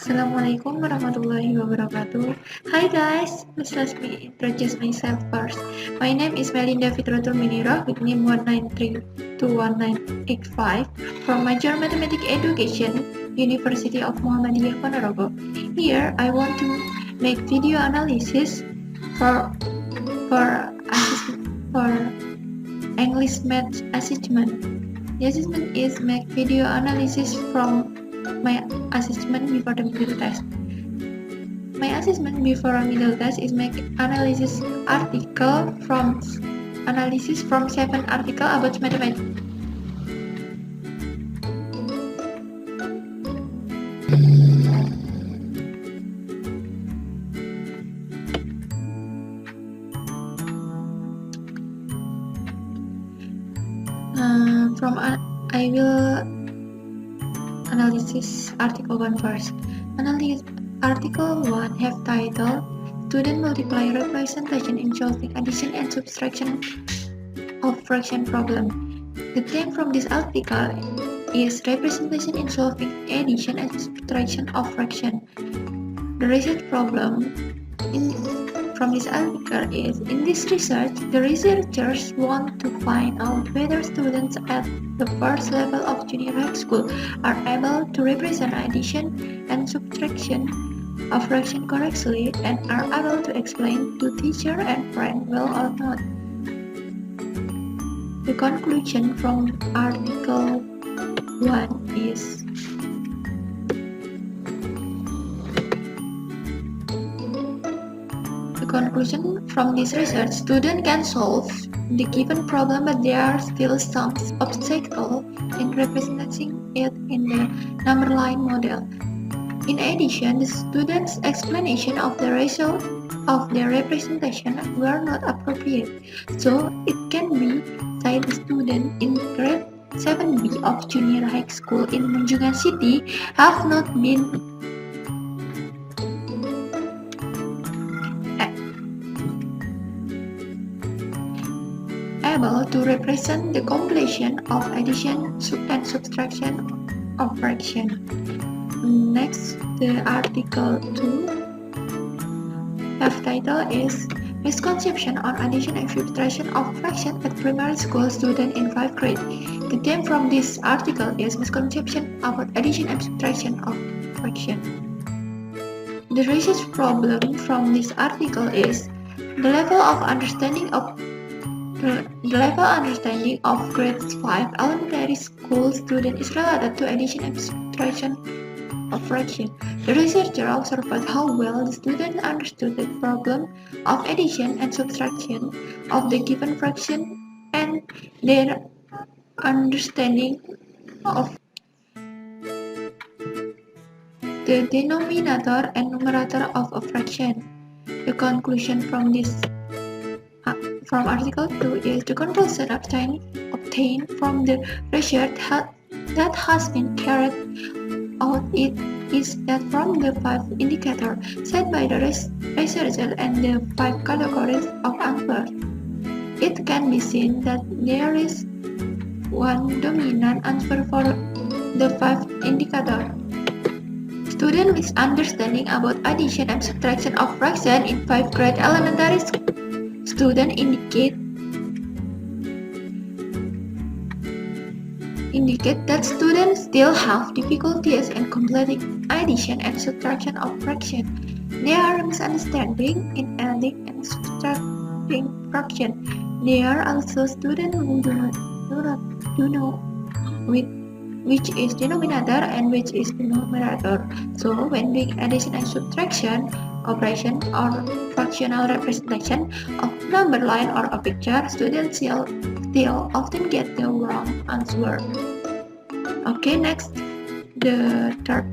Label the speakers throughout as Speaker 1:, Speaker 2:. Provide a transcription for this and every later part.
Speaker 1: Assalamualaikum warahmatullahi wabarakatuh. Hi guys, please let me introduce myself first. My name is Melinda Fitratul Minirah with NIM 193-1985 from Major Mathematics Education, University of Muhammadiyah Ponorogo. Here, I want to make video analysis for English Math assessment. The assessment is make video analysis from my assessment before the middle test. My assessment before a middle test is make analysis from 7 article about mathematics. I will analysis article 1 first. Article 1 have title Student Multiplier Representation in Solving Addition and Subtraction of Fraction Problem. The theme from this article is Representation in Solving Addition and Subtraction of Fraction. The research problem from this article is, in this research, the researchers want to find out whether students at the first level of junior high school are able to represent addition and subtraction of fraction correctly and are able to explain to teacher and friend well or not. The conclusion from article 1 is conclusion from this research, students can solve the given problem, but there are still some obstacles in representing it in the number line model. In addition, the students' explanation of the result of their representation were not appropriate, so it can be said the students in grade 7B of junior high school in Munjungan City have not been able to represent the completion of addition and subtraction of fraction. Next, the article 2 have title is Misconception on Addition and Subtraction of Fraction at Primary School Student in 5th grade. The theme from this article is Misconception about Addition and Subtraction of Fraction. The research problem from this article is the level of understanding of grade 5 elementary school student is related to addition and subtraction of fraction. The researcher observed how well the students understood the problem of addition and subtraction of the given fraction and their understanding of the denominator and numerator of a fraction. The conclusion from article 2 is the conclusion obtained from the research that has been carried out is that from the 5 indicators set by the researcher and the 5 categories of answers, it can be seen that there is one dominant answer for the 5 indicators. Student misunderstanding about addition and subtraction of fraction in 5th grade elementary student indicate that students still have difficulties in completing addition and subtraction of fraction. There are misunderstandings in adding and subtracting fraction. There are also students who do not know which is denominator and which is numerator. So when doing addition and subtraction operation or fractional representation of number line or a picture, students still often get the wrong answer. Okay, next, the third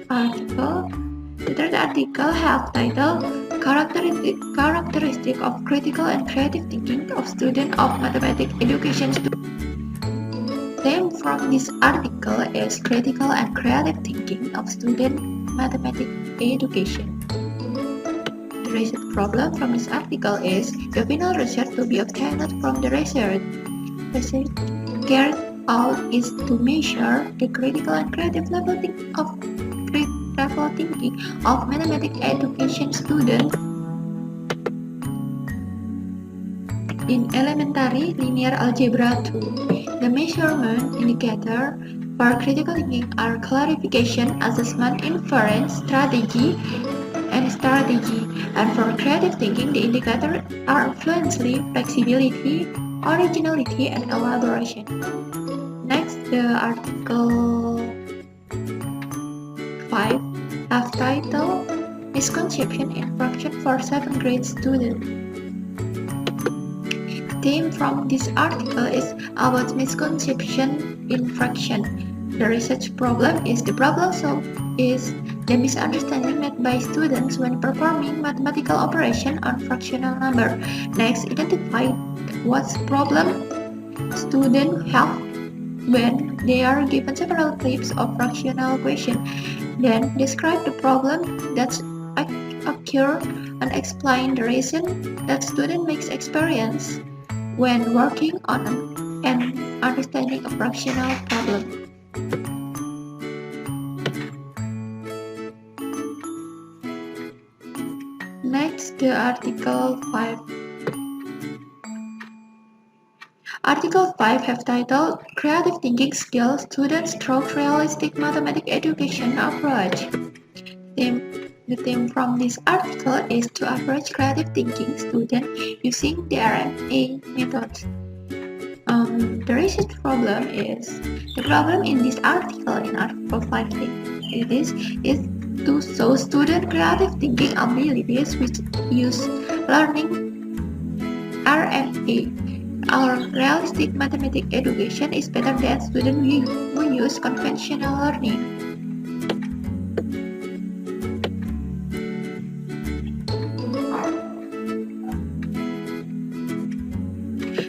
Speaker 1: article. The third article have title Characteristic of Critical and Creative Thinking of Student of Mathematics Education. Theme from this article is Critical and Creative Thinking of Student Mathematics Education. The research problem from this article is the final result to be obtained from the research carried out is to measure the critical and creative level of level thinking of mathematics education students in elementary linear algebra 2. The measurement indicator for critical thinking are clarification, assessment, inference, strategy, and strategy. And for creative thinking, the indicators are fluency, flexibility, originality, and elaboration. Next, the article 5 have title Misconception in Fraction for 7th grade students. Theme from this article is about misconception in fraction. The research problem is the misunderstanding made by students when performing mathematical operation on fractional number. Next, identify what problem students have when they are given several types of fractional question. Then describe the problem that occur and explain the reason that student makes experience when working on an understanding a fractional problem. Next, the Article 5. Article 5 have titled Creative Thinking Skills Students Through Realistic Mathematics Education Approach. The theme from this article is to approach creative thinking students using the RMA methods. The research problem is the problem in this article in Article 5 is to show student creative thinking abilities which use learning RMA. Our realistic mathematics education is better than students who use conventional learning.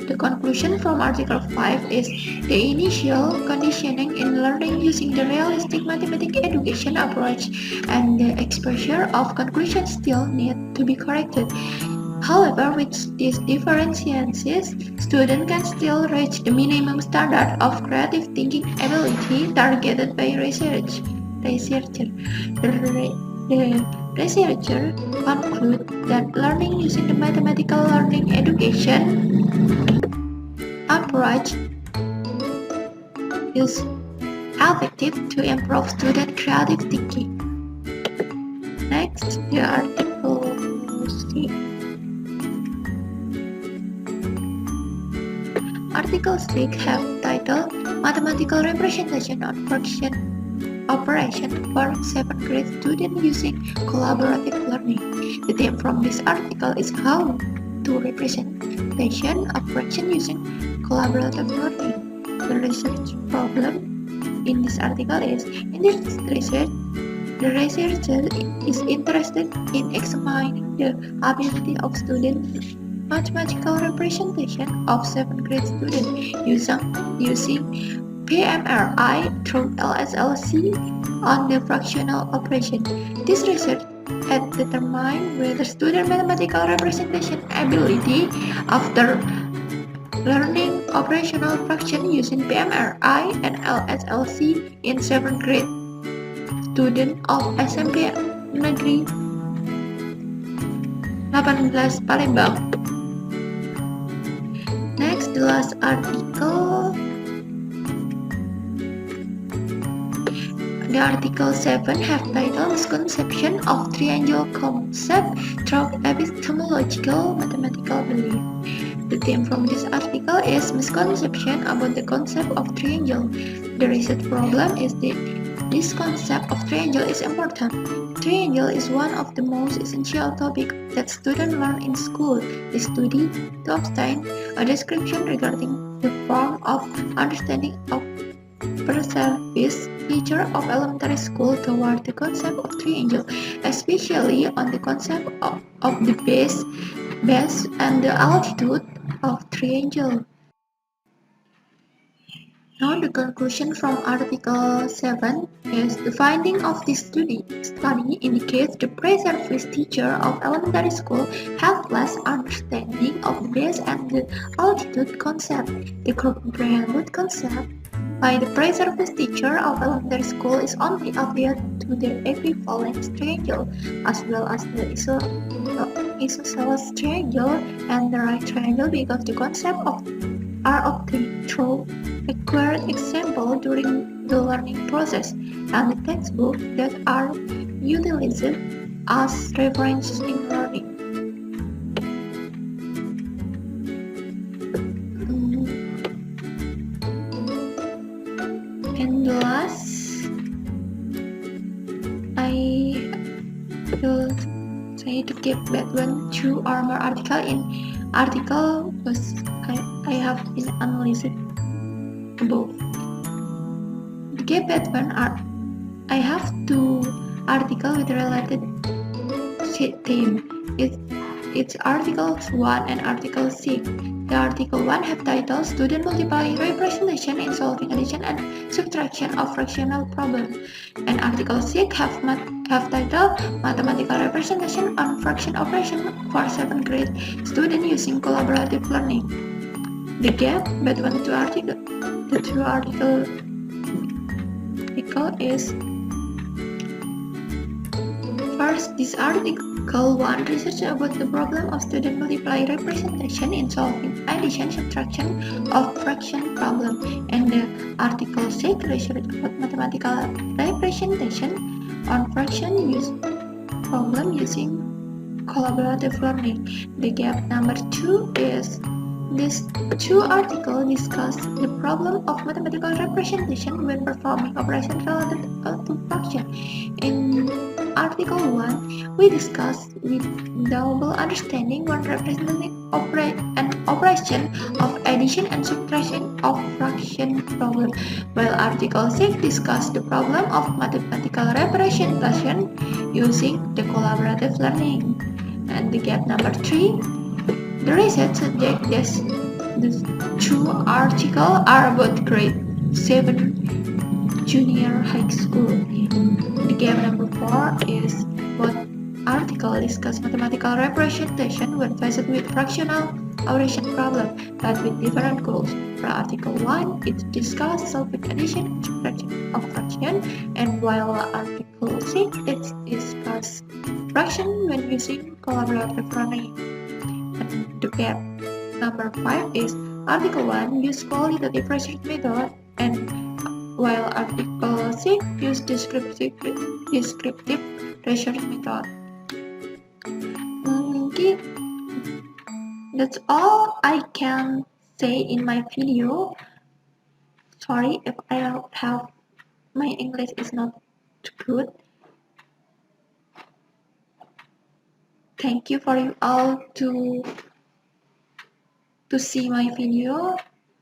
Speaker 1: The conclusion from Article 5 is the initial conditioning in learning using the realistic mathematics education approach and the exposure of conclusions still need to be corrected. However, with these differentiations, students can still reach the minimum standard of creative thinking ability targeted by researcher. The researcher conclude that learning using the mathematical learning education approach is effective to improve student creative thinking. Next, the Article 6. Article 6 have title Mathematical Representation on Fraction Operation for 7th grade students using collaborative learning. The theme from this article is how to representation of fraction using collaborative learning. The research problem in this article is, in this research, the researcher is interested in examining the ability of students mathematical representation of 7th grade students using PMRI through LSLC on the fractional operation. This research had determined whether student mathematical representation ability after learning operational fraction using PMRI and LSLC in 7th grade student of SMP Negeri 18 Palembang. Next, the last article. The Article 7 have title Misconception of Triangle Concept through Epistemological Mathematical Belief. The theme from this article is misconception about the concept of triangle. The research problem is this concept of triangle is important. Triangle is one of the most essential topics that students learn in school. They study to obtain a description regarding the form of understanding of per-service teacher of elementary school toward the concept of triangle, especially on the concept of the base and the altitude of triangle. Now the conclusion from Article 7 is the finding of this study indicates the pre-service teacher of elementary school have less understanding of the base and the altitude concept. The preambute concept by the pre-service teacher of elementary school is only applied to the equivalence triangle as well as the isosceles triangle and the right triangle because the concept are obtained through acquired example during the learning process and the textbook that are utilized as references in learning. And the last, I will say to keep that one two or more article in article was I have been analyzed above. To get that one I have two article with related theme. It's articles 1 and article 6. The article 1 have title Student Multiply Representation in Solving Addition and Subtraction of Fractional Problem, and article 6 have title Mathematical Representation on Fraction Operation for 7th grade student using collaborative learning. The gap between the two article is first, this article 1 research about the problem of student multiply representation in solving addition subtraction of fraction problem, and the article 6 research about mathematical representation on fraction problem using collaborative learning. The gap number 2 is these two articles discuss the problem of mathematical representation when performing operations related to fraction. In Article 1, we discussed with double understanding when representing an operation of addition and subtraction of fraction problem, while Article 6 discussed the problem of mathematical representation using the collaborative learning. And the gap number 3, the research subject the two articles are about grade 7 junior high school. The gap number 4 is what article discuss mathematical representation when faced with fractional operation problem, but with different goals. For article 1, it discusses solving addition and subtraction of fraction, and while article 6, it discusses fraction when using collaborative learning. And the gap number 5 is article 1 use qualitative research method, and while article 6 use descriptive research method. Okay, that's all I can say in my video. Sorry if I have my English is not good. Thank you for you all to see my video.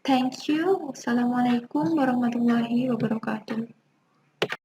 Speaker 1: Thank you. Wassalamualaikum warahmatullahi wabarakatuh.